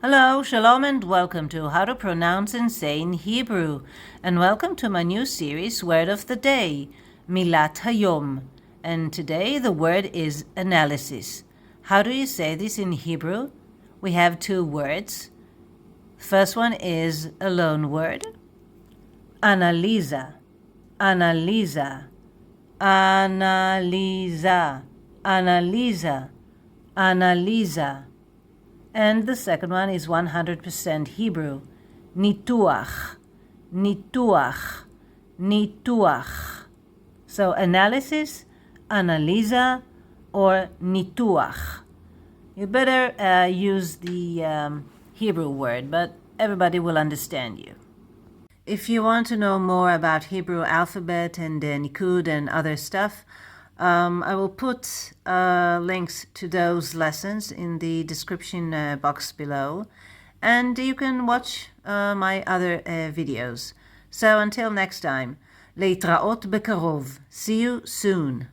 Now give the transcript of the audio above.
Hello, Shalom, and welcome to How to Pronounce and Say in Hebrew. And welcome to my new series, Word of the Day, Milat Hayom. And today the word is analysis. How do you say this in Hebrew? We have two words. First one is a loan word. Analiza, Analiza, Analiza, Analiza, Analiza. And the second one is 100% Hebrew. ניתוח, ניתוח, ניתוח. So analysis, אנליזה, or ניתוח. You better use the Hebrew word, but everybody will understand you. If you want to know more about Hebrew alphabet and Niqqud and other stuff, I will put links to those lessons in the description box below, and you can watch my other videos. So until next time, להתראות בקרוב. See you soon.